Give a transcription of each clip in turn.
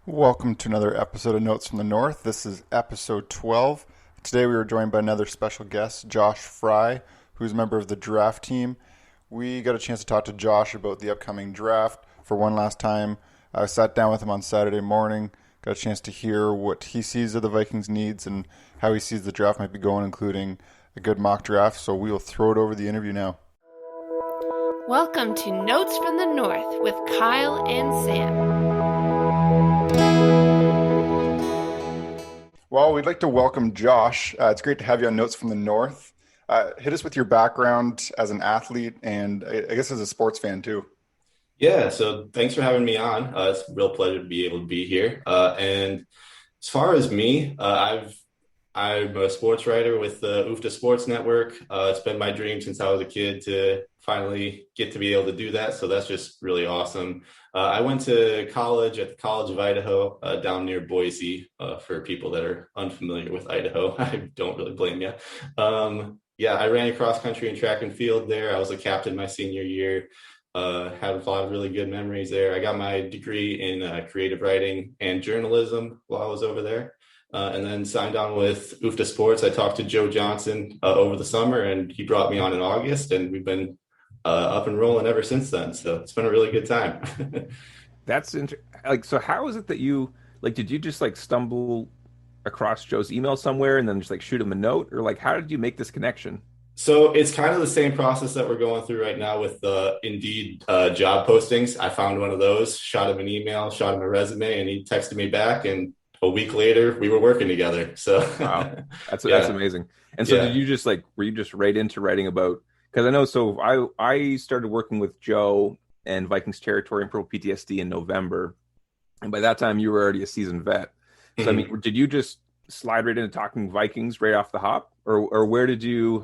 Welcome to another episode of Notes from the North. This is episode 12. Today we are joined by another special guest, Josh Frey, who's a member of the draft team. We got a chance to talk to Josh about the upcoming draft for one last time. I sat down with him on Saturday morning, got a chance to hear what he sees of the Vikings' needs and how he sees the draft might be going, including a good mock draft. So we will throw it over the interview now. Welcome to Notes from the North with Kyle and Sam. Well, we'd like to welcome Josh. It's great to have you on Notes from the North. Hit us with your background as an athlete and I guess as a sports fan too. Yeah, so thanks for having me on. It's a real pleasure to be able to be here. And as far as me, I'm a sports writer with the UFTA Sports Network. It's been my dream since I was a kid to finally get to be able to do that. So that's just really awesome. I went to college at the College of Idaho down near Boise. For people that are unfamiliar with Idaho, I don't really blame you. I ran cross country and track and field there. I was a captain my senior year. Had a lot of really good memories there. I got my degree in creative writing and journalism while I was over there. And then signed on with UFTA Sports. I talked to Joe Johnson over the summer, and he brought me on in August, and we've been up and rolling ever since then. So it's been a really good time. That's so how is it that you did you just stumble across Joe's email somewhere and then just shoot him a note, or how did you make this connection? So it's kind of the same process that we're going through right now with the Indeed job postings. I found one of those, shot him an email, shot him a resume, and he texted me back, and a week later we were working together. So wow, that's amazing. And so did you just were you just right into writing about, because I know, so I started working with Joe and Vikings Territory and Purple PTSD in November, and by that time you were already a seasoned vet. So I mean, did you just slide right into talking Vikings right off the hop, or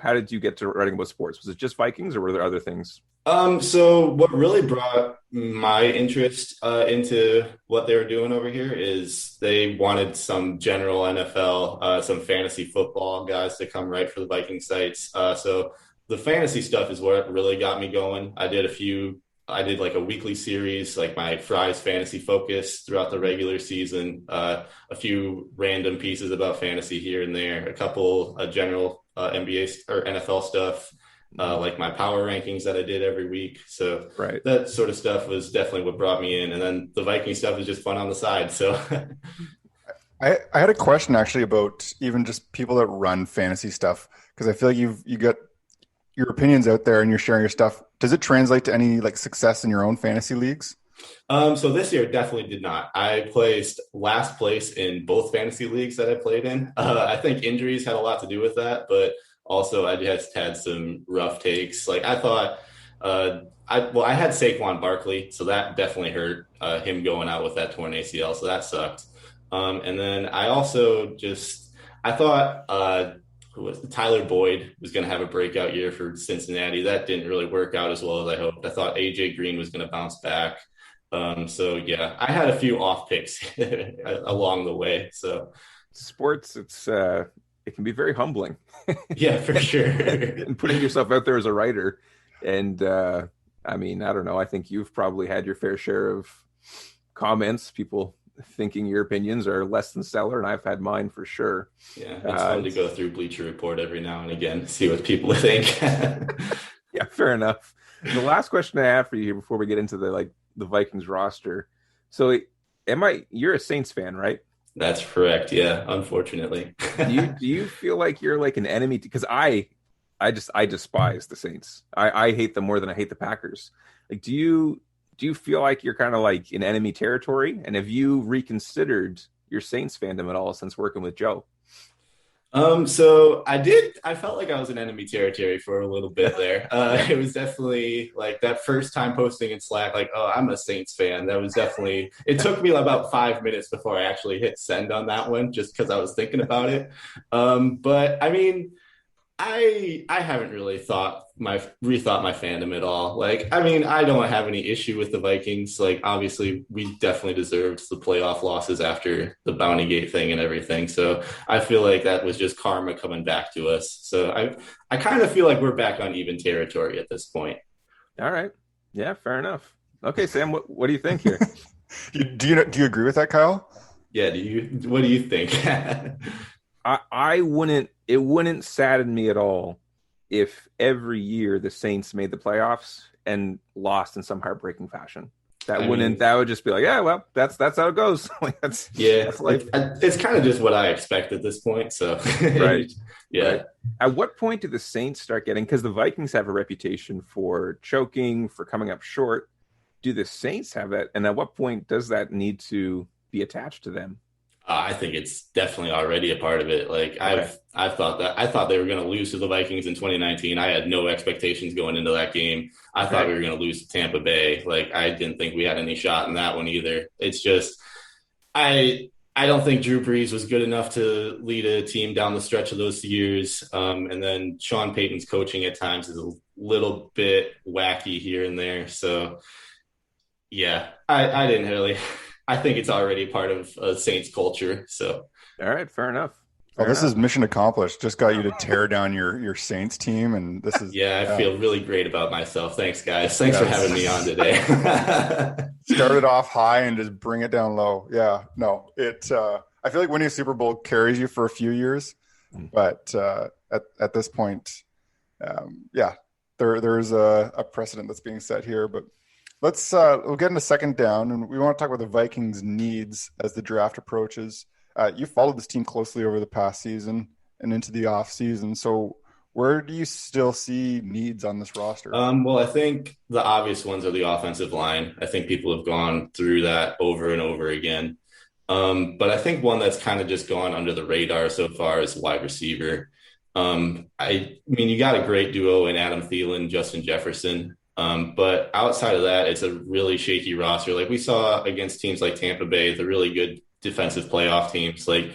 how did you get to writing about sports? Was it just Vikings, or were there other things? So what really brought my interest into what they were doing over here is they wanted some general NFL, some fantasy football guys to come write for the Viking sites. So the fantasy stuff is what really got me going. I did a weekly series, my Fry's Fantasy Focus throughout the regular season, a few random pieces about fantasy here and there, a couple general NBA or NFL stuff, my power rankings that I did every week. So that sort of stuff was definitely what brought me in. And then the Viking stuff is just fun on the side. So I had a question actually about even just people that run fantasy stuff, because I feel like you got your opinions out there and you're sharing your stuff. Does it translate to any success in your own fantasy leagues? So this year definitely did not. I placed last place in both fantasy leagues that I played in. I think injuries had a lot to do with that, but also I just had some rough takes. I thought, I had Saquon Barkley, so that definitely hurt, him going out with that torn ACL. So that sucked. And then I also I thought, Tyler Boyd was going to have a breakout year for Cincinnati. That didn't really work out as well as I hoped. I thought AJ Green was going to bounce back. I had a few off picks along the way. So sports, it can be very humbling. Yeah, for sure. And putting yourself out there as a writer. And I mean, I don't know. I think you've probably had your fair share of comments, people thinking your opinions are less than stellar, and I've had mine for sure. Yeah, it's fun to go through Bleacher Report every now and again, see what people think. Yeah, fair enough. The last question I have for you here before we get into the Vikings roster. So you're a Saints fan, right? That's correct. Yeah, unfortunately. Do you feel like you're an enemy? Because I despise the Saints. I hate them more than I hate the Packers. Do you feel like you're kind of in enemy territory? And have you reconsidered your Saints fandom at all since working with Joe? So I felt like I was in enemy territory for a little bit there. It was definitely that first time posting in Slack, oh, I'm a Saints fan. That was definitely, it took me about 5 minutes before I actually hit send on that one, just because I was thinking about it. But I mean, I haven't really rethought my fandom at all. I don't have any issue with the Vikings. Obviously we definitely deserved the playoff losses after the Bounty Gate thing and everything. So I feel like that was just karma coming back to us. So I kind of feel like we're back on even territory at this point. All right. Yeah, fair enough. Okay, Sam, what do you think here? Do you agree with that, Kyle? Yeah. What do you think? I wouldn't. It wouldn't sadden me at all if every year the Saints made the playoffs and lost in some heartbreaking fashion. That would just be like, yeah, well, that's how it goes. That's life. It's kind of just what I expect at this point. So right. Yeah. Right. At what point do the Saints start getting, because the Vikings have a reputation for choking, for coming up short. Do the Saints have that? And at what point does that need to be attached to them? I think it's definitely already a part of it. Like okay. I thought they were going to lose to the Vikings in 2019. I had no expectations going into that game. I thought we were going to lose to Tampa Bay. Like I didn't think we had any shot in that one either. It's just, I don't think Drew Brees was good enough to lead a team down the stretch of those years. And then Sean Payton's coaching at times is a little bit wacky here and there. So yeah, I didn't really. I think it's already part of Saints culture. So, all right, fair enough. This is mission accomplished. Just got you to tear down your Saints team, and this is I feel really great about myself. Thanks, guys. Thanks for having me on today. Started off high and just bring it down low. Yeah, no, I feel like winning a Super Bowl carries you for a few years, but at this point, there's a precedent that's being set here, but. We'll get into second down, and we want to talk about the Vikings' needs as the draft approaches. You followed this team closely over the past season and into the off season. So where do you still see needs on this roster? Well, I think the obvious ones are the offensive line. I think people have gone through that over and over again. But I think one that's kind of just gone under the radar so far is wide receiver. I mean, you got a great duo in Adam Thielen, Justin Jefferson. But outside of that, it's a really shaky roster. Like we saw against teams like Tampa Bay, the really good defensive playoff teams. Like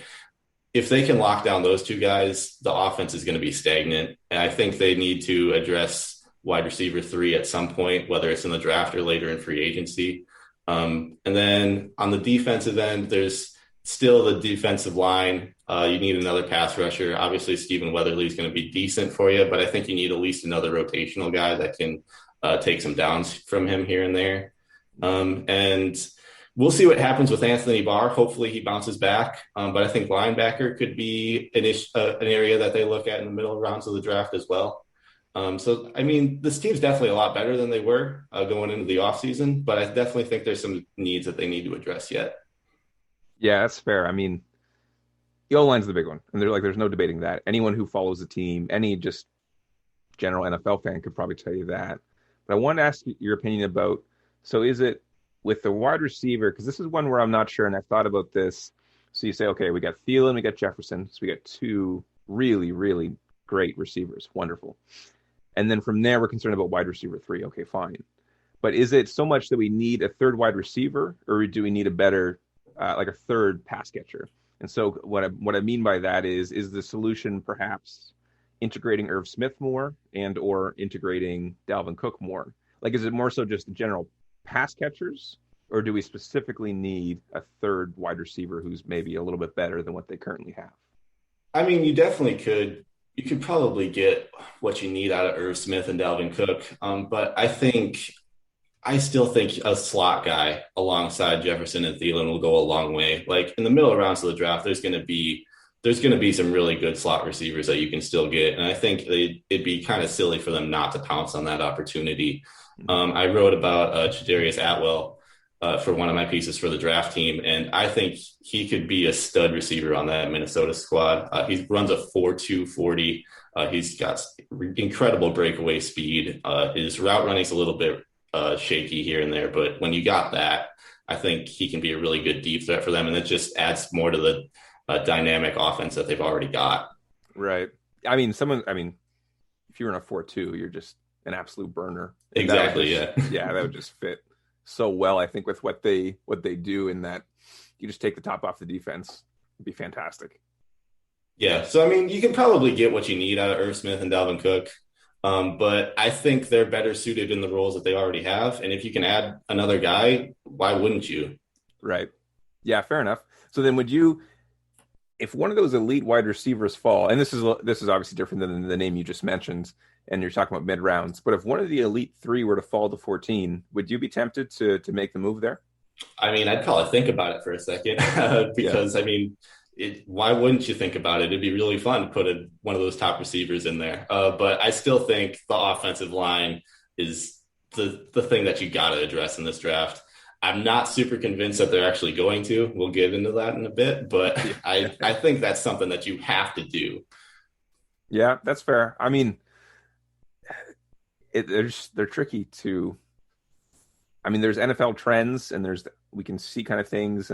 if they can lock down those two guys, the offense is going to be stagnant. And I think they need to address wide receiver 3 at some point, whether it's in the draft or later in free agency. And then on the defensive end, there's still the defensive line. You need another pass rusher. Obviously, Stephen Weatherly is going to be decent for you, but I think you need at least another rotational guy that can take some downs from him here and there. And we'll see what happens with Anthony Barr. Hopefully he bounces back. But I think linebacker could be an area that they look at in the middle rounds of the draft as well. So, I mean, this team's definitely a lot better than they were going into the offseason, but I definitely think there's some needs that they need to address yet. Yeah, that's fair. I mean, the O-line's the big one. And there's no debating that. Anyone who follows the team, any just general NFL fan could probably tell you that. But I want to ask your opinion about, so is it with the wide receiver, because this is one where I'm not sure, and I've thought about this. So you say, okay, we got Thielen, we got Jefferson, so we got 2 really, really great receivers. Wonderful. And then from there, we're concerned about wide receiver 3. Okay, fine. But is it so much that we need a third wide receiver, or do we need a better, like a third pass catcher? And so what I mean by that is the solution perhaps integrating Irv Smith more and or integrating Dalvin Cook more? Like, is it more so just the general pass catchers, or do we specifically need a third wide receiver who's maybe a little bit better than what they currently have? I mean, you definitely could. You could probably get what you need out of Irv Smith and Dalvin Cook. But I still think a slot guy alongside Jefferson and Thielen will go a long way. Like in the middle rounds of the draft, there's going to be some really good slot receivers that you can still get. And I think it'd be kind of silly for them not to pounce on that opportunity. I wrote about Chadarius Atwell for one of my pieces for the draft team, and I think he could be a stud receiver on that Minnesota squad. He runs a 4.2 40. He's got incredible breakaway speed. His route running is a little bit shaky here and there, but when you got that, I think he can be a really good deep threat for them, and it just adds more to the dynamic offense that they've already got. Right. I mean, if you're in a 4.2, you're just an absolute burner. Exactly. Yeah, that would just fit so well, I think, with what they do, in that you just take the top off the defense. It'd be fantastic. Yeah. So, I mean, you can probably get what you need out of Irv Smith and Dalvin Cook. But I think they're better suited in the roles that they already have. And if you can add another guy, why wouldn't you? Right. Yeah, fair enough. So then if one of those elite wide receivers fall, and this is obviously different than the name you just mentioned, and you're talking about mid-rounds, but if one of the elite 3 were to fall to 14, would you be tempted to make the move there? I mean, I'd probably think about it for a second Yeah. because, I mean, why wouldn't you think about it? It'd be really fun to put one of those top receivers in there. But I still think the offensive line is the thing that you got to address in this draft. I'm not super convinced that they're actually going to. We'll get into that in a bit, but I think that's something that you have to do. Yeah, that's fair. I mean, they're tricky to. I mean, there's NFL trends, and we can see kind of things,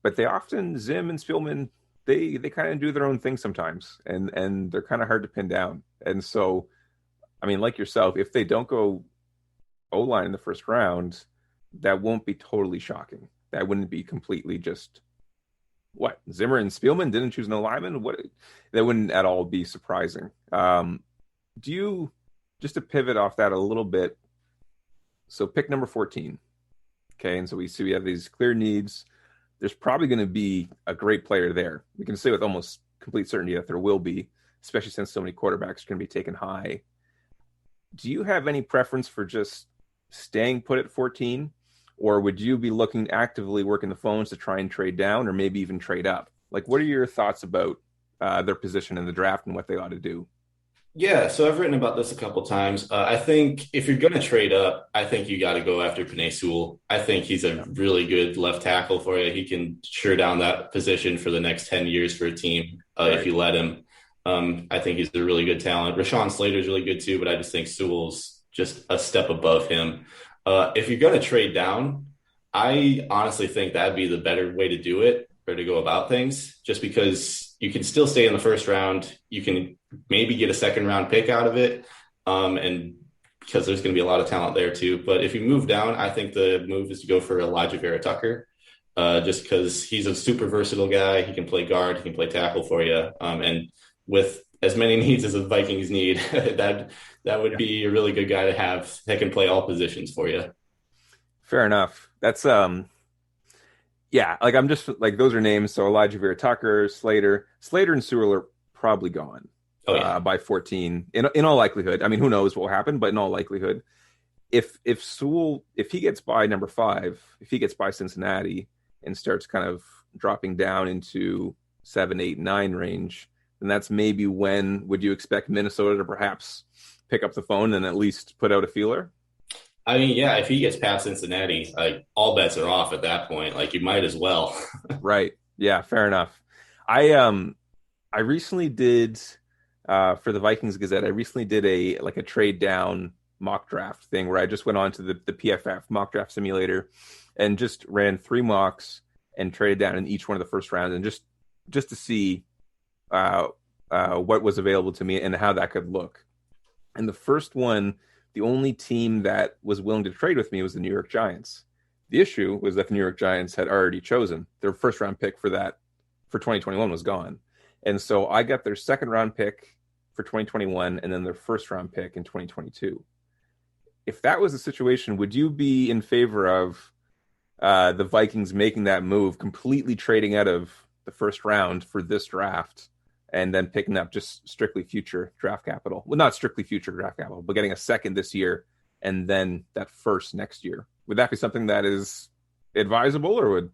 but they often Zim and Spielman they kind of do their own thing sometimes, and they're kind of hard to pin down. And so, I mean, like yourself, if they don't go O-line in the first round, that won't be totally shocking. That wouldn't be completely just what Zimmer and Spielman didn't choose no lineman. What that wouldn't at all be surprising. Do you just to pivot off that a little bit? So pick number 14. Okay, and so we see we have these clear needs. There's probably going to be a great player there. We can say with almost complete certainty that there will be, especially since so many quarterbacks are going to be taken high. Do you have any preference for just staying put at 14? Or would you be looking actively working the phones to try and trade down or maybe even trade up? Like, what are your thoughts about their position in the draft and what they ought to do? Yeah, so I've written about this a couple times. I think if you're going to trade up, I think you got to go after Penei Sewell. I think he's a really good left tackle for you. He can sure down that position for the next 10 years for a team if you let him. I think he's a really good talent. Rashawn Slater's really good too, but I just think Sewell's just a step above him. If you're going to trade down, I honestly think that'd be the better way to do it or to go about things, just because you can still stay in the first round. You can maybe get a second round pick out of it. And because there's going to be a lot of talent there too. But if you move down, I think the move is to go for Elijah Vera Tucker, just because he's a super versatile guy. He can play guard, he can play tackle for you. And with as many needs as the Vikings need, that would be a really good guy to have that can play all positions for you. Fair enough. That's yeah, like I'm just like those are names. So Elijah Vera Tucker, Slater and Sewell are probably gone by 14 in all likelihood. I mean, who knows what will happen, but in all likelihood, if Sewell, if he gets by number 5, if he gets by Cincinnati and starts kind of dropping down into 7, 8, 9 range, then that's maybe when would you expect Minnesota to perhaps pick up the phone and at least put out a feeler? I mean, yeah, if he gets past Cincinnati, like all bets are off at that point. Like you might as well. Right. Yeah, fair enough. I recently did for the Vikings Gazette, I recently did a trade down mock draft thing where I just went on to the PFF mock draft simulator and just ran 3 mocks and traded down in each one of the first rounds and just to see what was available to me and how that could look. And the first one, the only team that was willing to trade with me was the New York Giants. The issue was that the New York Giants had already chosen their first round pick for 2021 was gone. And so I got their second round pick for 2021 and then their first round pick in 2022. If that was the situation, would you be in favor of the Vikings making that move, completely trading out of the first round for this draft and then picking up just strictly future draft capital? Well, not strictly future draft capital, but getting a second this year and then that first next year. Would that be something that is advisable or would...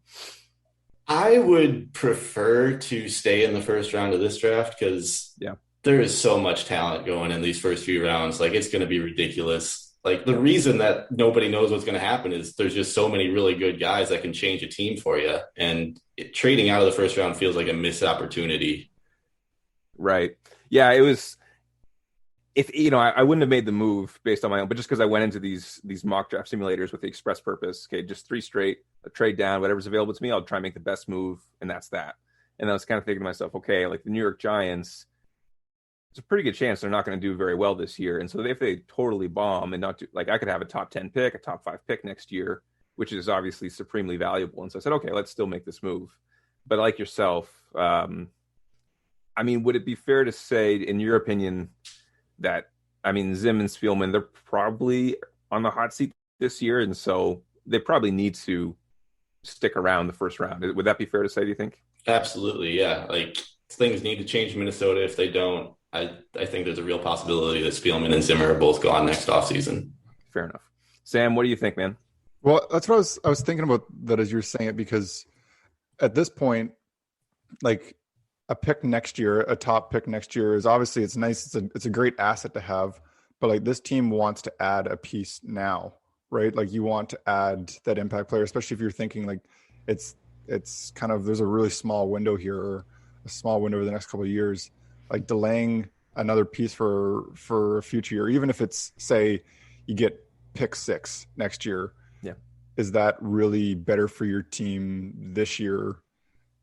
I would prefer to stay in the first round of this draft because there is so much talent going in these first few rounds. Like it's going to be ridiculous. Like the reason that nobody knows what's going to happen is there's just so many really good guys that can change a team for you. And trading out of the first round feels like a missed opportunity. Right. Yeah, it was. If I wouldn't have made the move based on my own, but just because I went into these mock draft simulators with the express purpose, okay, just 3 straight, a trade down, whatever's available to me, I'll try and make the best move, and that's that. And I was kind of thinking to myself, okay, like the New York Giants, it's a pretty good chance they're not going to do very well this year, and so if they totally bomb and not do, like I could have a top 10 pick, a top 5 pick next year, which is obviously supremely valuable. And so I said, okay, let's still make this move. But like yourself. I mean, would it be fair to say, in your opinion, that, I mean, Zim and Spielman, they're probably on the hot seat this year, and so they probably need to stick around the first round. Would that be fair to say, do you think? Absolutely, yeah. Like, things need to change in Minnesota. If they don't, I think there's a real possibility that Spielman and Zimmer are both gone next offseason. Fair enough. Sam, what do you think, man? Well, that's what I was thinking about that as you were saying it, because at this point, like a pick next year, a top pick next year is obviously it's nice. It's a great asset to have, but like this team wants to add a piece now, right? Like you want to add that impact player, especially if you're thinking like it's it's kind of there's a really small window here, or a small window over the next couple of years, like delaying another piece for a future year, even if it's say you get pick 6 next year. Yeah. Is that really better for your team this year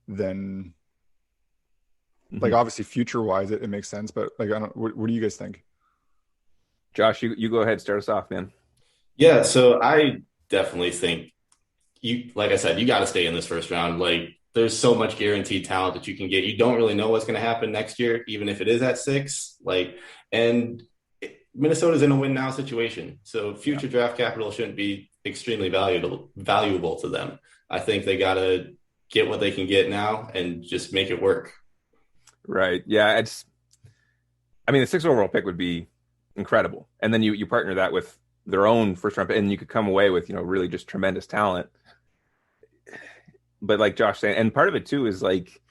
than like obviously future wise it makes sense, but like I don't what do you guys think? Josh, you go ahead, start us off, man. Yeah, so I definitely think like I said, you got to stay in this first round. Like there's so much guaranteed talent that you can get. You don't really know what's going to happen next year, even if it is at 6. Like, and Minnesota's in a win now situation. So future draft capital shouldn't be extremely valuable to them. I think they got to get what they can get now and just make it work. Right. Yeah. I mean, the 6th overall pick would be incredible. And then you partner that with their own first round pick, and you could come away with, really just tremendous talent. But like Josh said, and part of it too is like,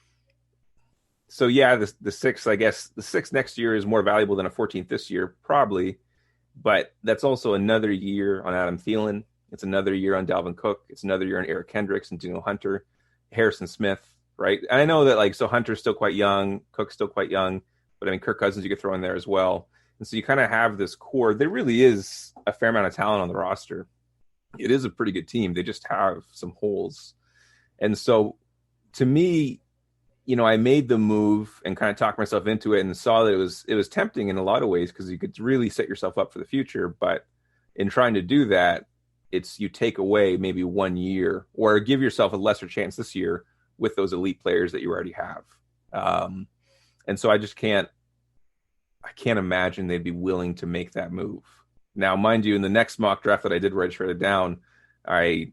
so yeah, the 6th, I guess the 6th next year is more valuable than a 14th this year, probably. But that's also another year on Adam Thielen. It's another year on Dalvin Cook. It's another year on Eric Kendricks and Daniel Hunter, Harrison Smith, right? And I know that like, so Hunter's still quite young, Cook's still quite young, but I mean, Kirk Cousins you could throw in there as well. And so you kind of have this core. There really is a fair amount of talent on the roster. It is a pretty good team. They just have some holes. And so to me, I made the move and kind of talked myself into it and saw that it was tempting in a lot of ways because you could really set yourself up for the future. But in trying to do that, you take away maybe 1 year or give yourself a lesser chance this year with those elite players that you already have. And so I can't imagine they'd be willing to make that move. Now, mind you, in the next mock draft that I did where I shredded down, I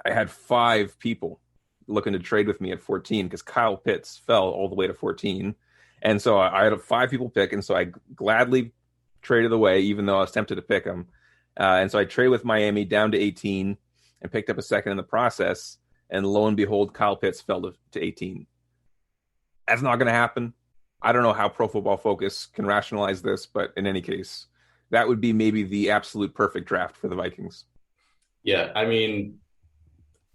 had 5 people looking to trade with me at 14 because Kyle Pitts fell all the way to 14. And so I had 5 people pick. And so I gladly traded away, even though I was tempted to pick him. And so I traded with Miami down to 18 and picked up a second in the process. And lo and behold, Kyle Pitts fell to 18. That's not going to happen. I don't know how Pro Football Focus can rationalize this, but in any case, that would be maybe the absolute perfect draft for the Vikings. Yeah, I mean,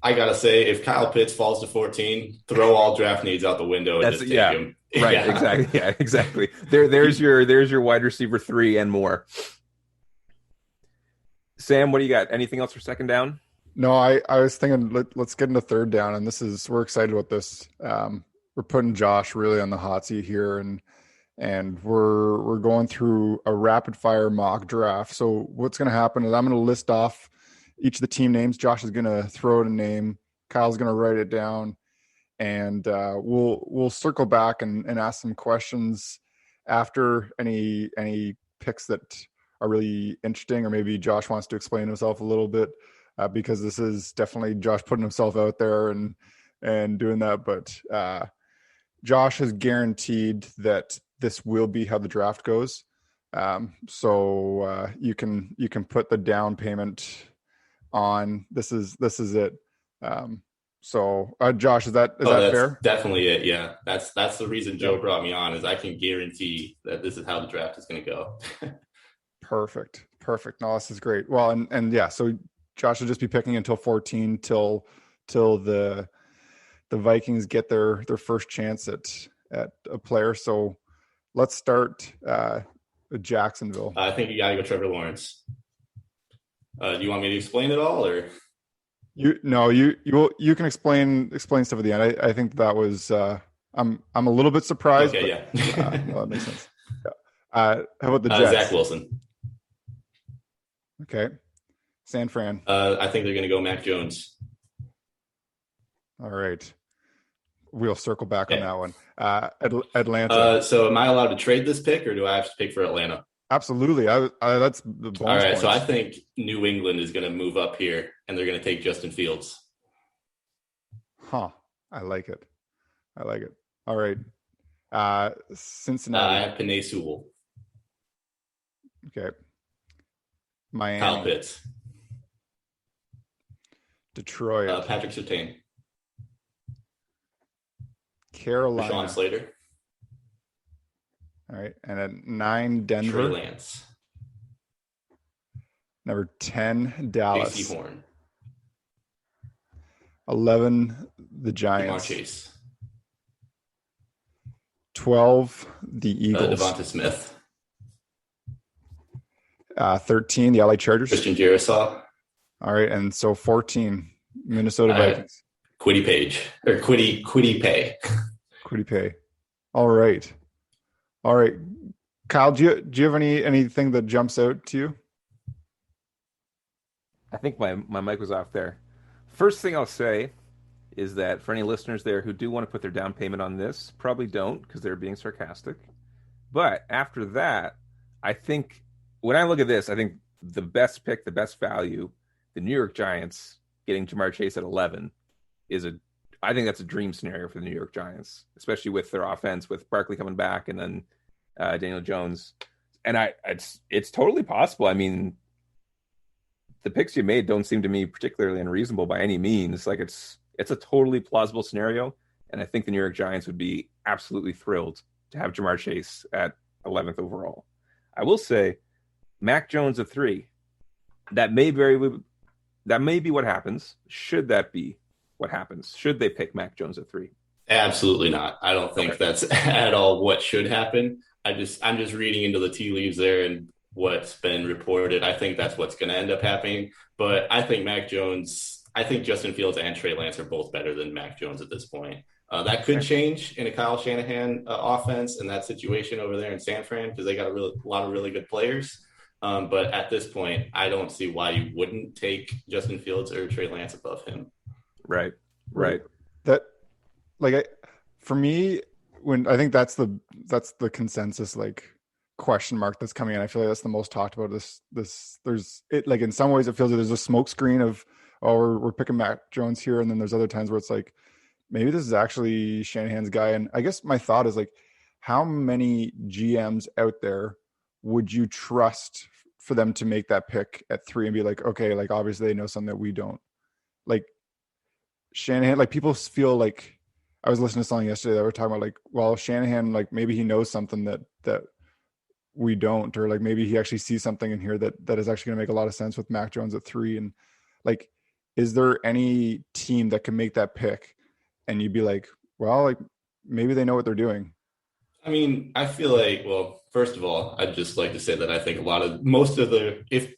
I got to say, if Kyle Pitts falls to 14, throw all draft needs out the window and just take him. Right, yeah. Exactly. Yeah, exactly. There's your wide receiver 3 and more. Sam, what do you got? Anything else for second down? No, I was thinking let's get into third down, and we're excited about this. We're putting Josh really on the hot seat here, and we're going through a rapid fire mock draft. So what's going to happen is I'm going to list off each of the team names. Josh is going to throw out a name. Kyle's going to write it down, and we'll circle back and ask some questions after any picks that are really interesting, or maybe Josh wants to explain himself a little bit because this is definitely Josh putting himself out there and doing that. But Josh has guaranteed that this will be how the draft goes. So you can put the down payment on. This is it. So Josh, is that fair? Definitely it. Yeah. That's the reason Joe brought me on, is I can guarantee that this is how the draft is going to go. Perfect. No, this is great. Well, and yeah, so Josh will just be picking until 14 till the Vikings get their first chance at a player. So let's start with Jacksonville. I think you got to go Trevor Lawrence. Do you want me to explain it all, or you can explain stuff at the end. I think that was I'm a little bit surprised. Okay, but, yeah. Well, that makes sense. Yeah. How about the Jets? Zach Wilson. Okay. San Fran. I think they're going to go Mac Jones. All right. We'll circle back on that one. Atlanta. So am I allowed to trade this pick, or do I have to pick for Atlanta? Absolutely. That's the bonus. All right. points. So I think New England is going to move up here, and they're going to take Justin Fields. Huh. I like it. All right. Cincinnati. I have Penei Sewell. Okay. Miami. Kyle Pitts. Detroit. Patrick Surtain. Carolina. Rashawn Slater. All right. And at 9, Denver. Trey Lance. Number 10, Dallas. J.C. Horn. 11, the Giants. Jamar Chase. 12, the Eagles. Devonta Smith. 13, the LA Chargers. Christian Jerisaw. All right. And so 14, Minnesota Vikings. Quiddy Page. Or Quiddy Pay. Quiddy Pay. All right. Kyle, do you have anything that jumps out to you? I think my mic was off there. First thing I'll say is that for any listeners there who do want to put their down payment on this, probably don't because they're being sarcastic. But after that, I think when I look at this, I think the best pick, the best value, the New York Giants getting Jamar Chase at 11 I think that's a dream scenario for the New York Giants, especially with their offense, with Barkley coming back and then Daniel Jones. And it's totally possible. I mean, the picks you made don't seem to me particularly unreasonable by any means. Like it's a totally plausible scenario, and I think the New York Giants would be absolutely thrilled to have Jamar Chase at 11th overall. I will say, Mac Jones at 3. That may be what happens. Should that be what happens? Should they pick Mac Jones at 3? Absolutely not. I don't think that's at all what should happen. I'm just reading into the tea leaves there and what's been reported. I think that's what's going to end up happening. But I think Justin Fields and Trey Lance are both better than Mac Jones at this point. That could change in a Kyle Shanahan offense in that situation over there in San Fran because they got a lot of really good players. But at this point, I don't see why you wouldn't take Justin Fields or Trey Lance above him. Right. That, for me, when I think that's the consensus, question mark that's coming in. I feel like that's the most talked about. There's it, in some ways it feels like there's a smoke screen of, we're picking Mac Jones here, and then there's other times where it's like maybe this is actually Shanahan's guy. And I guess my thought is how many GMs out there would you trust for them to make that pick at 3 and be okay, obviously they know something that we don't. Shanahan, people feel I was listening to something yesterday that were talking about Shanahan, maybe he knows something that we don't, or maybe he actually sees something in here that is actually going to make a lot of sense with Mac Jones at 3. And is there any team that can make that pick and you'd be maybe they know what they're doing? I mean, I feel first of all, I'd just like to say that I think if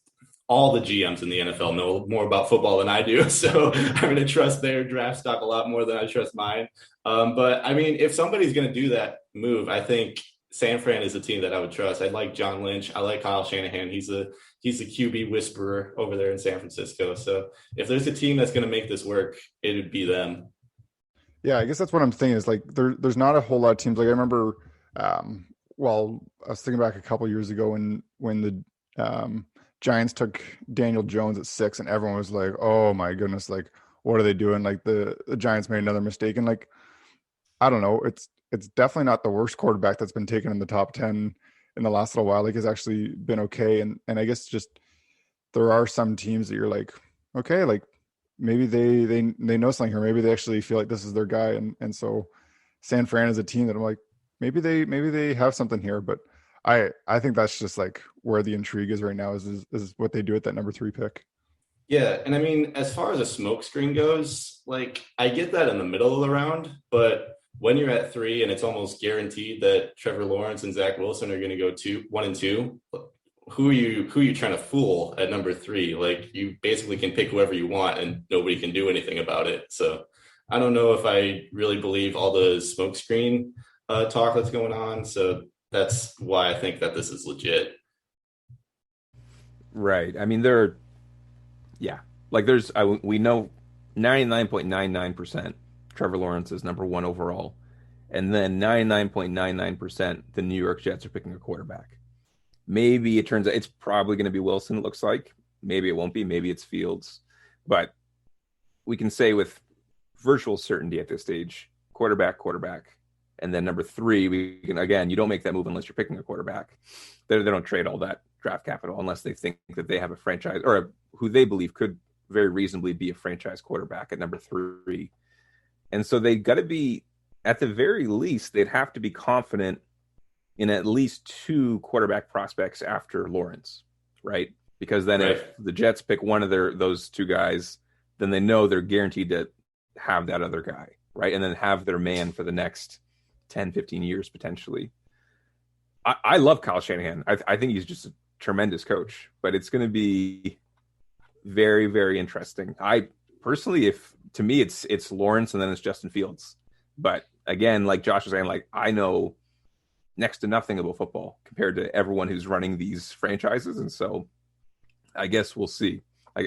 all the GMs in the NFL know more about football than I do, so I'm going to trust their draft stock a lot more than I trust mine. But I mean, if somebody's going to do that move, I think San Fran is a team that I would trust. I like John Lynch. I like Kyle Shanahan. He's a QB whisperer over there in San Francisco. So if there's a team that's going to make this work, it would be them. Yeah, I guess that's what I'm thinking is there's not a whole lot of teams. I remember, I was thinking back a couple years ago when the Giants took Daniel Jones at 6 and everyone was like, oh my goodness, what are they doing? The Giants made another mistake. And I don't know, it's definitely not the worst quarterback that's been taken in the top 10 in the last little while. Has actually been okay. And I guess just there are some teams that you're okay, maybe they know something here. Maybe they actually feel like this is their guy. And so San Fran is a team that I'm maybe they have something here. But I think that's just where the intrigue is right now is what they do at that number 3 pick. Yeah. And I mean, as far as a smoke screen goes, I get that in the middle of the round, but when you're at 3 and it's almost guaranteed that Trevor Lawrence and Zach Wilson are going to go 1 and 2, who are you trying to fool at number 3? You basically can pick whoever you want and nobody can do anything about it. So I don't know if I really believe all the smokescreen talk that's going on. So that's why I think that this is legit. Right. I mean, we know 99.99% Trevor Lawrence is number 1 overall. And then 99.99% the New York Jets are picking a quarterback. Maybe it turns out it's probably going to be Wilson, it looks like. Maybe it won't be. Maybe it's Fields. But we can say with virtual certainty at this stage, quarterback. And then number 3, we can, again, you don't make that move unless you're picking a quarterback. They don't trade all that draft capital unless they think that they have a franchise or who they believe could very reasonably be a franchise quarterback at number 3. And so they got to be, at the very least, they'd have to be confident in at least 2 quarterback prospects after Lawrence, right? Because then if the Jets pick one of those 2 guys, then they know they're guaranteed to have that other guy, right? And then have their man for the next 10, 15 years potentially. I love Kyle Shanahan. I think he's just a tremendous coach, but it's going to be very, very interesting. I personally, to me, it's Lawrence and then it's Justin Fields. But again, like Josh was saying, like I know next to nothing about football compared to everyone who's running these franchises, and so I guess we'll see.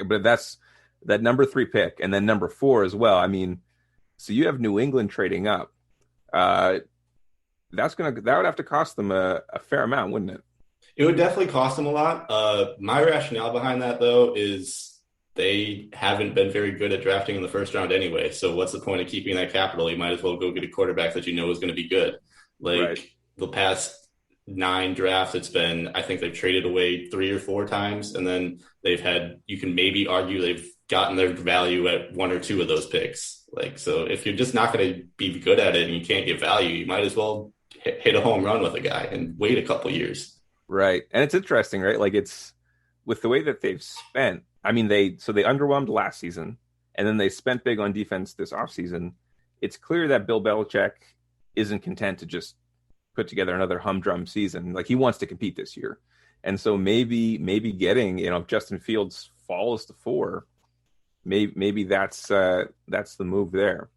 But that's that number 3 pick, and then number 4 as well. I mean, so you have New England trading up. That would have to cost them a fair amount, wouldn't it? It would definitely cost them a lot. My rationale behind that, though, is they haven't been very good at drafting in the first round anyway. So what's the point of keeping that capital? You might as well go get a quarterback that you know is going to be good. The past 9 drafts, it's been, I think they've traded away 3 or 4 times. And then you can maybe argue they've gotten their value at 1 or 2 of those picks. So if you're just not going to be good at it and you can't get value, you might as well hit a home run with a guy and wait a couple years. Right. And it's interesting, right? Like it's with the way that they've spent. I mean, they underwhelmed last season and then they spent big on defense this offseason. It's clear that Bill Belichick isn't content to just put together another humdrum season. Like he wants to compete this year. And so maybe getting, if Justin Fields falls to 4, maybe that's the move there.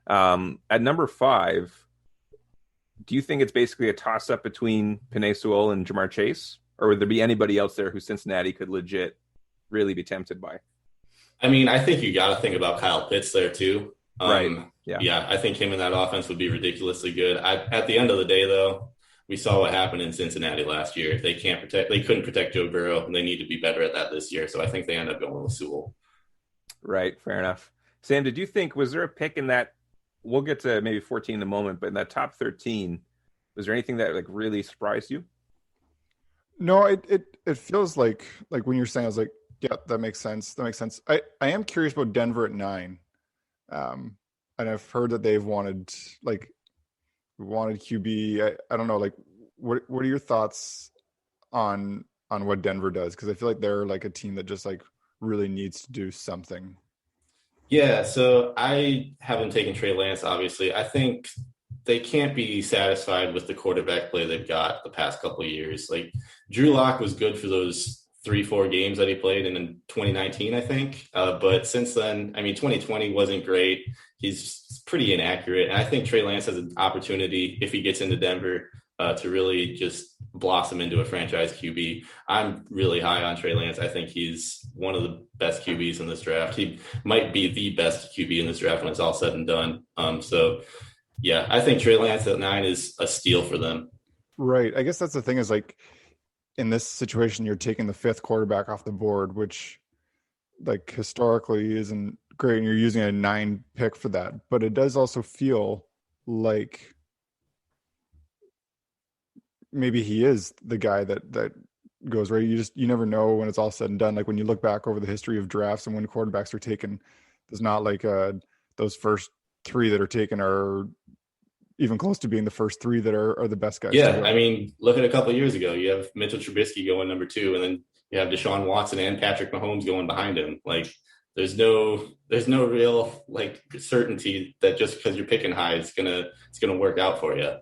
At number 5, do you think it's basically a toss-up between Penei Sewell and Jamar Chase? Or would there be anybody else there who Cincinnati could legit really be tempted by? I mean, I think you got to think about Kyle Pitts there too. Right. Yeah, I think him in that offense would be ridiculously good. At the end of the day, though, we saw what happened in Cincinnati last year. They couldn't protect Joe Burrow, and they need to be better at that this year. So I think they end up going with Sewell. Right. Fair enough. Sam, did you think, was there a pick in that, we'll get to maybe 14 in a moment, but in that top 13, was there anything that really surprised you? No, it feels like when you're saying, I was like, yeah, that makes sense. I am curious about Denver at 9. And I've heard that they've wanted QB. I don't know, what are your thoughts on what Denver does? Because I feel like they're like a team that just really needs to do something. Yeah, so I haven't taken Trey Lance, obviously. I think they can't be satisfied with the quarterback play they've got the past couple of years. Drew Lock was good for those 3-4 games that he played in 2019, I think. But since then, 2020 wasn't great. He's pretty inaccurate. And I think Trey Lance has an opportunity, if he gets into Denver, to really just blossom into a franchise QB. I'm really high on Trey Lance. I think he's one of the best QBs in this draft. He might be the best QB in this draft when it's all said and done. So, yeah, I think Trey Lance at 9 is a steal for them. Right. I guess that's the thing is in this situation, you're taking the 5th quarterback off the board, which historically isn't great. And you're using a 9 pick for that, but it does also feel like maybe he is the guy that goes right. You never know when it's all said and done. When you look back over the history of drafts and when quarterbacks are taken, there's not those first 3 that are taken are even close to being the first 3 that are the best guys. Yeah, look at a couple of years ago. You have Mitchell Trubisky going number 2, and then you have Deshaun Watson and Patrick Mahomes going behind him. There's no real certainty that just because you're picking high, it's gonna work out for you.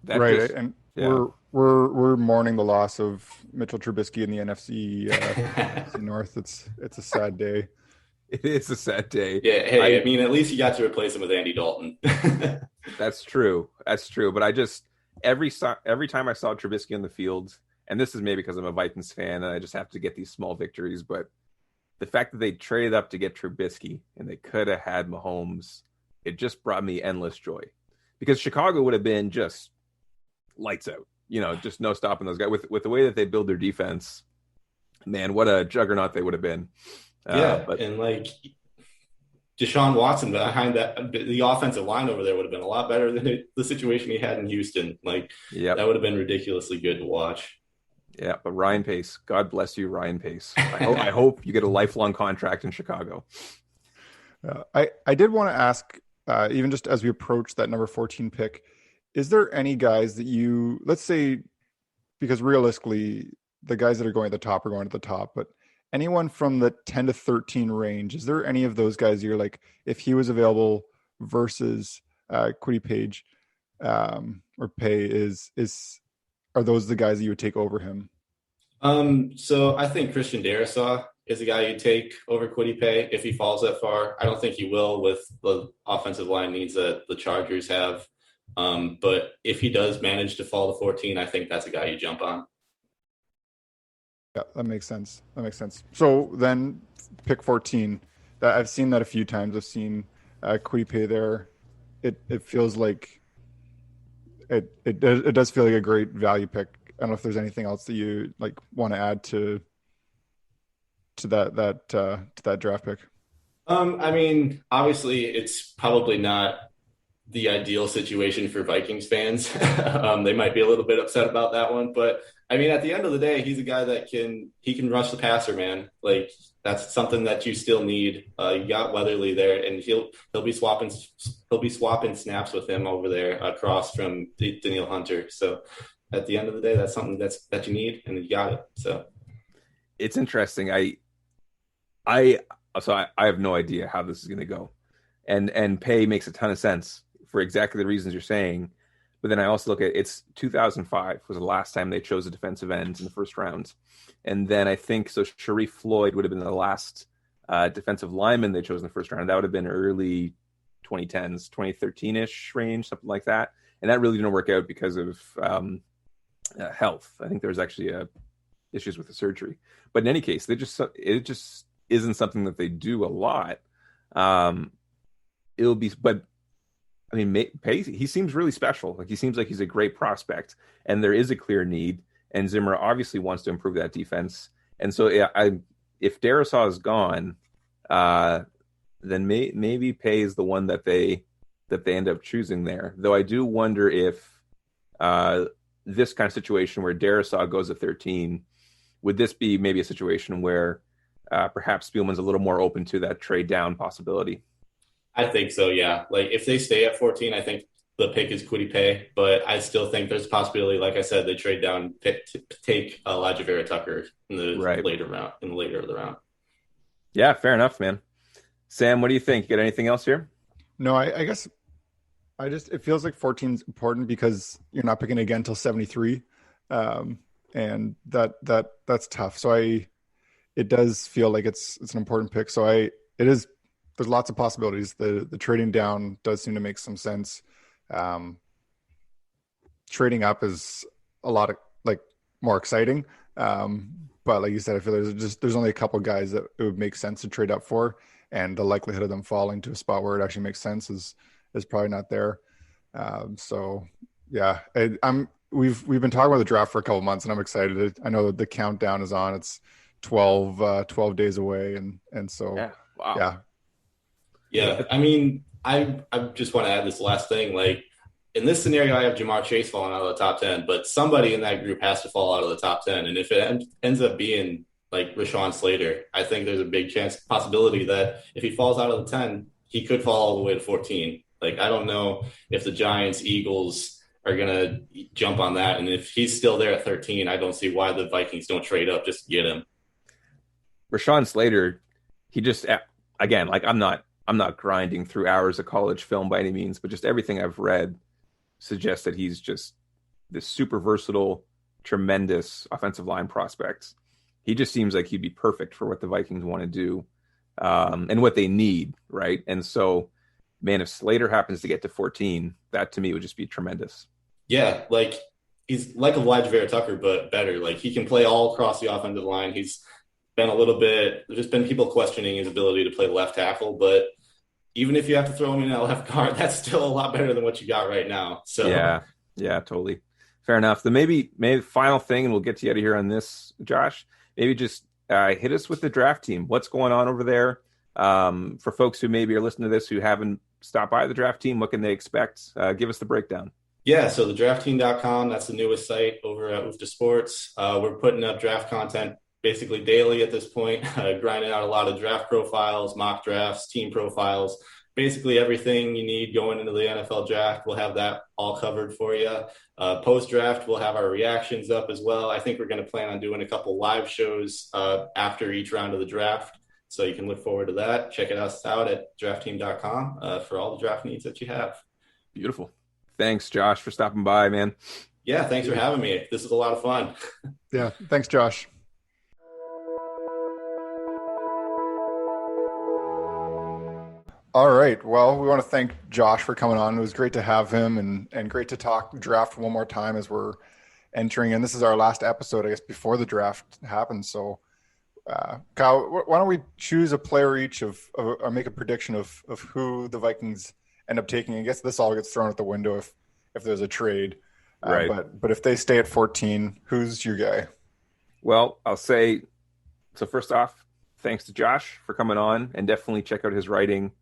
Right, and yeah. We're mourning the loss of Mitchell Trubisky in the NFC North. It's a sad day. It is a sad day. Yeah, hey, at least you got to replace him with Andy Dalton. That's true. But I just every time I saw Trubisky on the field, and this is maybe because I'm a Vikings fan and I just have to get these small victories, but the fact that they traded up to get Trubisky and they could have had Mahomes, it just brought me endless joy. Because Chicago would have been just lights out, just no stopping those guys. With the way that they build their defense, man, what a juggernaut they would have been. And Deshaun Watson behind that, the offensive line over there would have been a lot better than the situation he had in Houston. That would have been ridiculously good to watch. Yeah, but Ryan Pace, God bless you, Ryan Pace. I hope you get a lifelong contract in Chicago. I did want to ask, even just as we approach that number 14 pick, is there any guys that you, let's say, because realistically, the guys that are going at the top are going at the top, but anyone from the 10 to 13 range, is there any of those guys you're like, if he was available versus Kwity Page or Pay, are those the guys that you would take over him? So I think Christian Darrisaw is a guy you take over Kwity Paye if he falls that far. I don't think he will with the offensive line needs that the Chargers have. But if he does manage to fall to 14, I think that's a guy you jump on. Yeah, that makes sense. So then pick 14. I've seen that a few times. I've seen Kwity Paye there. It feels like it does feel like a great value pick. I don't know if there's anything else that you like want to add to that draft pick. I mean, obviously, it's probably not the ideal situation for Vikings fans. They might be a little bit upset about that one, but I mean, at the end of the day, he's a guy that can rush the passer, man. Like that's something that you still need. You got Weatherly there, and he'll be swapping snaps with him over there across from Danielle Hunter. So at the end of the day, that's something that you need, and you got it. So it's interesting. I have no idea how this is going to go, and Pay makes a ton of sense for exactly the reasons you're saying. But then I also look at it's 2005 was the last time they chose a defensive end in the first round, and then I think so. Sharif Floyd would have been the last defensive lineman they chose in the first round. That would have been early 2010s, 2013-ish range, something like that. And that really didn't work out because of health. I think there was actually issues with the surgery. But in any case, it just isn't something that they do a lot. But I mean, Pace, he seems really special. Like he seems like he's a great prospect, and there is a clear need. And Zimmer obviously wants to improve that defense. And so, yeah, if Darrisaw is gone, then maybe Pay is the one that they end up choosing there. Though I do wonder if this kind of situation where Darrisaw goes at 13, would this be maybe a situation where perhaps Spielman's a little more open to that trade down possibility? I think so, yeah. Like if they stay at 14, I think the pick is Kwity Paye, but I still think there's a possibility, like I said, they trade down, take Elijah Vera Tucker in the later of the round. Yeah, fair enough, man. Sam, what do you think? You got anything else here? No, I guess it feels like 14 is important because you're not picking again until 73, and that's tough. So it does feel like it's an important pick. So there's lots of possibilities. The trading down does seem to make some sense. Trading up is a lot of more exciting. But like you said, I feel there's only a couple of guys that it would make sense to trade up for, and the likelihood of them falling to a spot where it actually makes sense is probably not there. So yeah, we've been talking about the draft for a couple of months, and I'm excited. I know that the countdown is on. It's 12 days away, and so yeah. Wow. Yeah, I mean, I just want to add this last thing. Like, in this scenario, I have Jamar Chase falling out of the top 10, but somebody in that group has to fall out of the top 10. And if it ends up being like Rashawn Slater, I think there's a big possibility that if he falls out of the 10, he could fall all the way to 14. Like, I don't know if the Giants, Eagles are going to jump on that. And if he's still there at 13, I don't see why the Vikings don't trade up just to get him. Rashawn Slater, he just, again, like I'm not grinding through hours of college film by any means, but just everything I've read suggests that he's just this super versatile, tremendous offensive line prospect. He just seems like he'd be perfect for what the Vikings want to do and what they need, right? And so, man, if Slater happens to get to 14, that to me would just be tremendous. Yeah, like he's like Elijah Vera Tucker, but better. Like he can play all across the offensive line. He's been there's just been people questioning his ability to play left tackle, but even if you have to throw him in at left guard, that's still a lot better than what you got right now. So yeah, totally. Fair enough. Then maybe final thing, and we'll get you out of here on this, Josh. Maybe just hit us with the draft team. What's going on over there? For folks who maybe are listening to this who haven't stopped by the draft team, what can they expect? Give us the breakdown. Yeah, so the draftteam.com, that's the newest site over at UFTA Sports. We're putting up draft content basically daily at this point, grinding out a lot of draft profiles, mock drafts, team profiles, basically everything you need going into the NFL draft. We'll have that all covered for you. Post draft, we'll have our reactions up as well. I think we're going to plan on doing a couple live shows after each round of the draft. So you can look forward to that. Check us out at draftteam.com for all the draft needs that you have. Beautiful. Thanks, Josh, for stopping by, man. Yeah, thanks for having me. This is a lot of fun. Yeah, thanks, Josh. All right. Well, we want to thank Josh for coming on. It was great to have him and great to talk draft one more time as we're entering. And this is our last episode, I guess, before the draft happens. So, Kyle, why don't we choose a player each or make a prediction of who the Vikings end up taking? I guess this all gets thrown out the window if there's a trade. Right. But if they stay at 14, who's your guy? Well, I'll say, so first off, thanks to Josh for coming on, and definitely check out his writing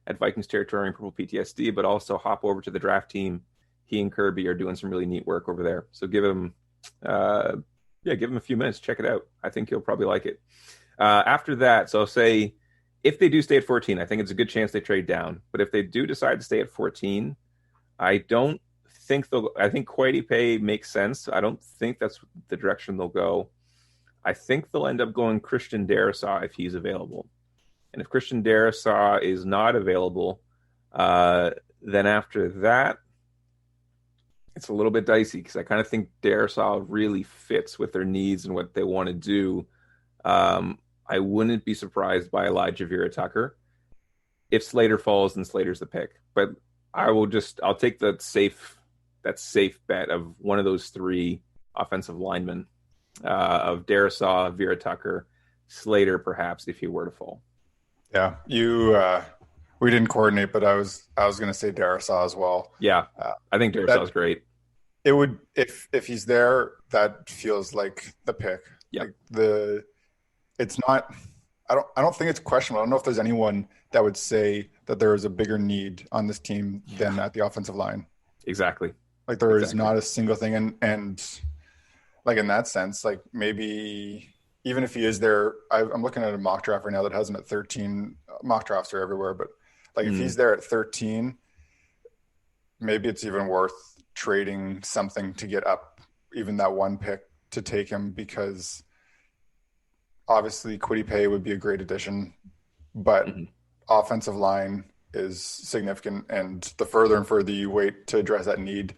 at Vikings Territory and Purple PTSD, but also hop over to the draft team. He and Kirby are doing some really neat work over there. So give him a few minutes. Check it out. I think you'll probably like it. After that, so I'll say if they do stay at 14, I think it's a good chance they trade down. But if they do decide to stay at 14, I think Kwity Paye makes sense. I don't think that's the direction they'll go. I think they'll end up going Christian Darrisaw if he's available. And if Christian Darrisaw is not available, then after that, it's a little bit dicey because I kind of think Darrisaw really fits with their needs and what they want to do. I wouldn't be surprised by Elijah Vera Tucker. If Slater falls, then Slater's the pick. But I'll take that safe bet of one of those three offensive linemen, of Darrisaw, Vera Tucker, Slater, perhaps, if he were to fall. Yeah, we didn't coordinate, but I was going to say Darrisaw as well. Yeah, I think Darrisaw is great. It would if he's there, that feels like the pick. Yeah, it's not. I don't think it's questionable. I don't know if there's anyone that would say that there is a bigger need on this team than at the offensive line. Exactly. Like there is not a single thing, and like in that sense, like maybe. Even if he is there, I'm looking at a mock draft right now that has him at 13. Mock drafts are everywhere, but like if he's there at 13, maybe it's even worth trading something to get up even that one pick to take him, because obviously Kwity Paye would be a great addition, but offensive line is significant, and the further and further you wait to address that need,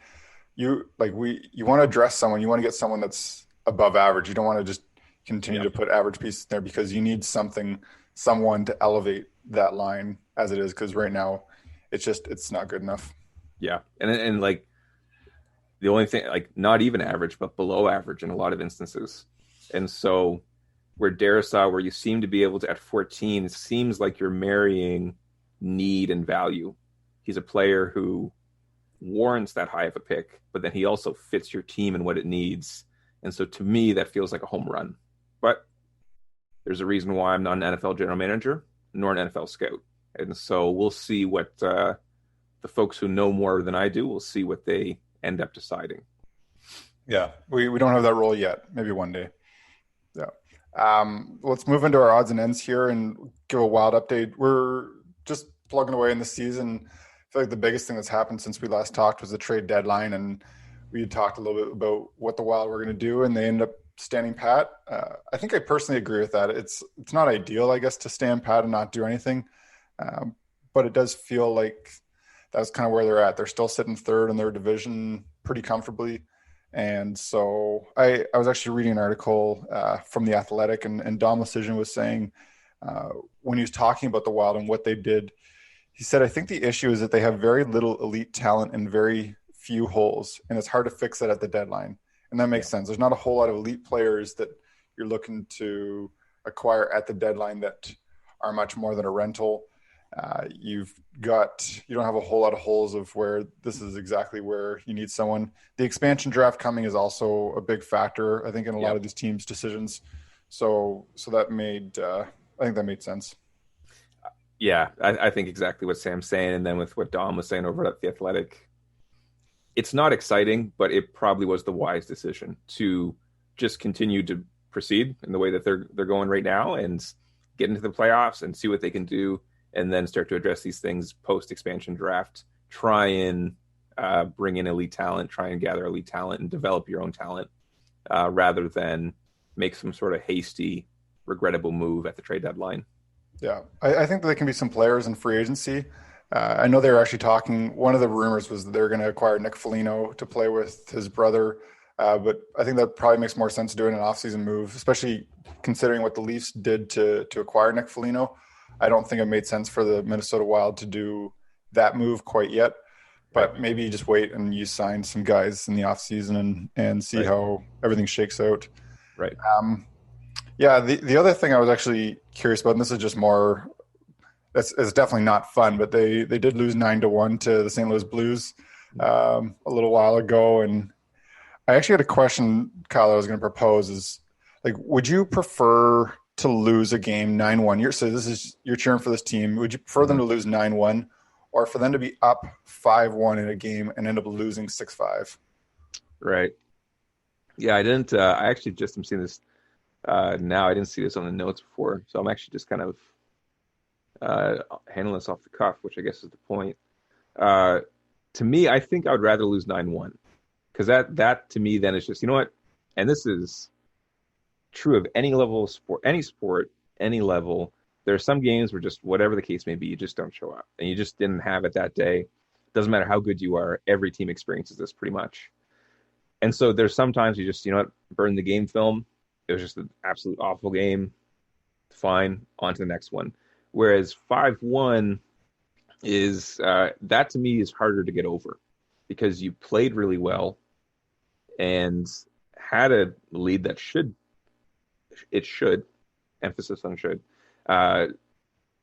you want to address someone, you want to get someone that's above average. You don't want to just continue to put average pieces there, because you need someone to elevate that line as it is, because right now it's not good enough. Yeah, and like the only thing, like not even average, but below average in a lot of instances. And so where Darrisaw, where you seem to be able to at 14, it seems like you're marrying need and value. He's a player who warrants that high of a pick, but then he also fits your team and what it needs. And so to me, that feels like a home run. But there's a reason why I'm not an NFL general manager nor an NFL scout. And so we'll see what the folks who know more than I do, we'll see what they end up deciding. Yeah, we don't have that role yet. Maybe one day. Yeah. Let's move into our odds and ends here and give a wild update. We're just plugging away in the season. I feel like the biggest thing that's happened since we last talked was the trade deadline, and we had talked a little bit about what the Wild were going to do, and they ended up standing pat. I think I personally agree with that. It's not ideal, I guess, to stand pat and not do anything, but it does feel like that's kind of where they're at. They're still sitting third in their division pretty comfortably. And so I was actually reading an article from The Athletic, and Dom Lucian was saying when he was talking about the Wild and what they did, he said, I think the issue is that they have very little elite talent and very few holes, and it's hard to fix that at the deadline. And that makes sense. There's not a whole lot of elite players that you're looking to acquire at the deadline that are much more than a rental. You don't have a whole lot of holes of where this is exactly where you need someone. The expansion draft coming is also a big factor, I think, in a lot of these teams' decisions. So that made, I think that made sense. Yeah, I think exactly what Sam's saying. And then with what Dom was saying over at The Athletic, it's not exciting, but it probably was the wise decision to just continue to proceed in the way that they're going right now and get into the playoffs and see what they can do, and then start to address these things post expansion draft. Try and bring in elite talent, try and gather elite talent, and develop your own talent rather than make some sort of hasty, regrettable move at the trade deadline. Yeah, I think that there can be some players in free agency. I know they were actually talking. One of the rumors was that they're going to acquire Nick Foligno to play with his brother. But I think that probably makes more sense doing an offseason move, especially considering what the Leafs did to acquire Nick Foligno. I don't think it made sense for the Minnesota Wild to do that move quite yet. But maybe you just wait and you sign some guys in the offseason and see how everything shakes out. Right. Yeah, the other thing I was actually curious about, and this is just more, it's definitely not fun, but they did lose 9-1 to the St. Louis Blues a little while ago. And I actually had a question, Kyle, I was going to propose is, like, would you prefer to lose a game 9-1? You're cheering for this team. Would you prefer them to lose 9-1 or for them to be up 5-1 in a game and end up losing 6-5? Right. Yeah, I didn't. I actually just am seeing this now. I didn't see this on the notes before, so I'm actually just kind of handling this off the cuff, which I guess is the point. To me, I think I would rather lose 9-1 because that to me then is just, you know what, and this is true of any level of sport, any level. There are some games where just whatever the case may be, you just don't show up, and you just didn't have it that day. Doesn't matter how good you are. Every team experiences this pretty much. And so there's sometimes you just, you know what, burn the game film. It was just an absolute awful game. Fine, on to the next one. Whereas 5-1 is, that to me is harder to get over because you played really well and had a lead that should, emphasis on should,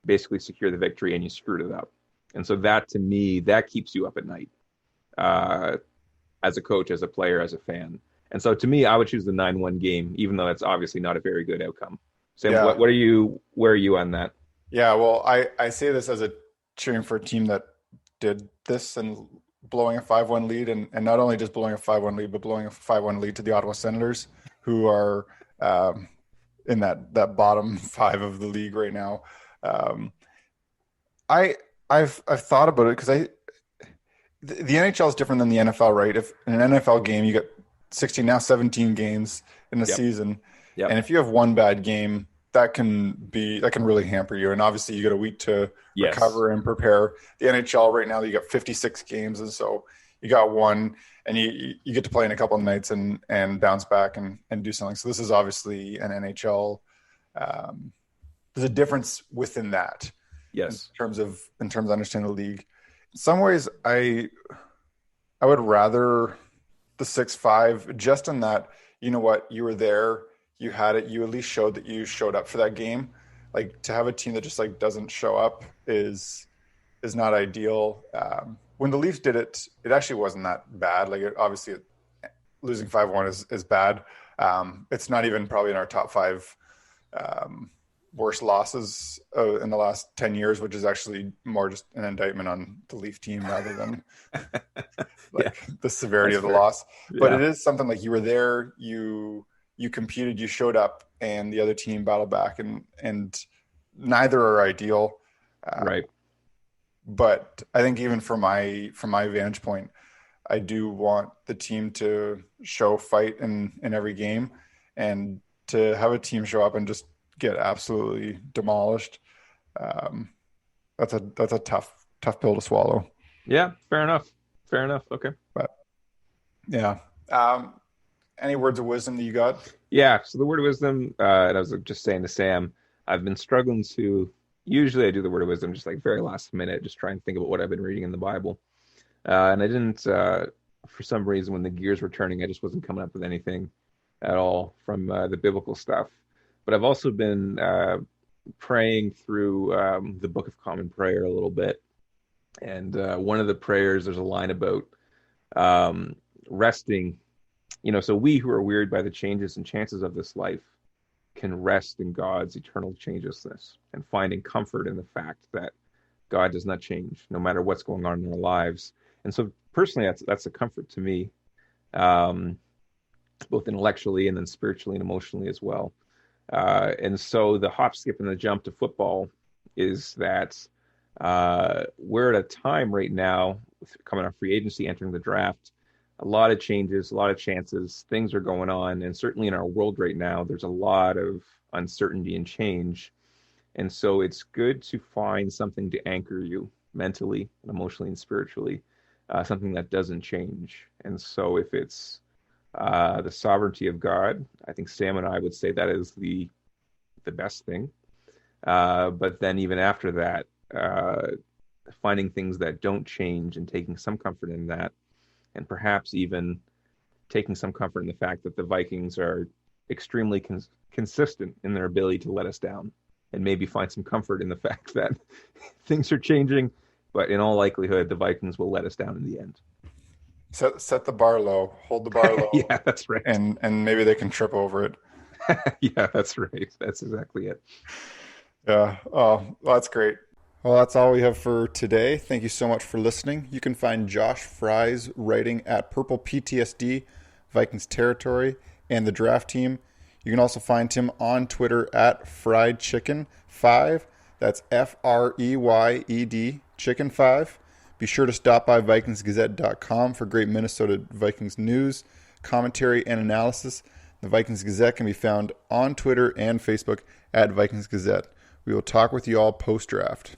basically secure the victory, and you screwed it up. And so that to me, that keeps you up at night. As a coach, as a player, as a fan. And so to me, I would choose the 9-1 game, even though it's obviously not a very good outcome. Sam, Yeah. where are you on that? Yeah, well, I say this as a cheering for a team that did this and blowing a 5-1 lead, and not only just blowing a 5-1 lead, but blowing a 5-1 lead to the Ottawa Senators, who are in that bottom 5 of the league right now. I've thought about it because the NHL is different than the NFL, right? If in an NFL game you get 16, now 17 games in a season, and if you have one bad game, that can really hamper you. And obviously, you get a week to recover and prepare. The NHL right now, you got 56 games, and so you got one, and you get to play in a couple of nights and bounce back and do something. So this is obviously an NHL. There's a difference within that. Yes, in terms of understanding the league. In some ways, I would rather the 6-5, just in that, you know what, you were there, you had it, you at least showed that you showed up for that game. Like, to have a team that just like doesn't show up is not ideal. When the Leafs did it, it actually wasn't that bad. Like, obviously, losing 5-1 is bad. It's not even probably in our top 5 worst losses in the last 10 years, which is actually more just an indictment on the Leaf team rather than the severity of the loss. But it is something like you were there, you competed, you showed up, and the other team battled back, and neither are ideal. Right. But I think even from my vantage point, I do want the team to show fight in every game, and to have a team show up and just get absolutely demolished. That's a tough pill to swallow. Yeah, fair enough. Okay. But yeah. Any words of wisdom that you got? Yeah. So the word of wisdom, and I was just saying to Sam, I've been struggling to, usually I do the word of wisdom just like very last minute, just try and think about what I've been reading in the Bible. And I didn't, for some reason, when the gears were turning, I just wasn't coming up with anything at all from the biblical stuff. But I've also been praying through the Book of Common Prayer a little bit. And one of the prayers, there's a line about resting. So we who are wearied by the changes and chances of this life can rest in God's eternal changelessness and finding comfort in the fact that God does not change no matter what's going on in our lives. And so personally, that's a comfort to me, both intellectually and then spiritually and emotionally as well. And so the hop, skip, and the jump to football is that we're at a time right now, coming off free agency, entering the draft, a lot of changes, a lot of chances, things are going on. And certainly in our world right now, there's a lot of uncertainty and change. And so it's good to find something to anchor you mentally and emotionally and spiritually, something that doesn't change. And so if it's the sovereignty of God, I think Sam and I would say that is the best thing. But then even after that, finding things that don't change and taking some comfort in that, and perhaps even taking some comfort in the fact that the Vikings are extremely consistent in their ability to let us down, and maybe find some comfort in the fact that things are changing, but in all likelihood, the Vikings will let us down in the end. Set the bar low, hold the bar low. Yeah, that's right. And maybe they can trip over it. Yeah, that's right. That's exactly it. Yeah. Oh, well, that's great. Well, that's all we have for today. Thank you so much for listening. You can find Josh Frey's writing at Purple PTSD, Vikings Territory, and the draft team. You can also find him on Twitter at FriedChicken5. That's FREYED Chicken5. Be sure to stop by VikingsGazette.com for great Minnesota Vikings news, commentary, and analysis. The Vikings Gazette can be found on Twitter and Facebook at Vikings Gazette. We will talk with you all post-draft.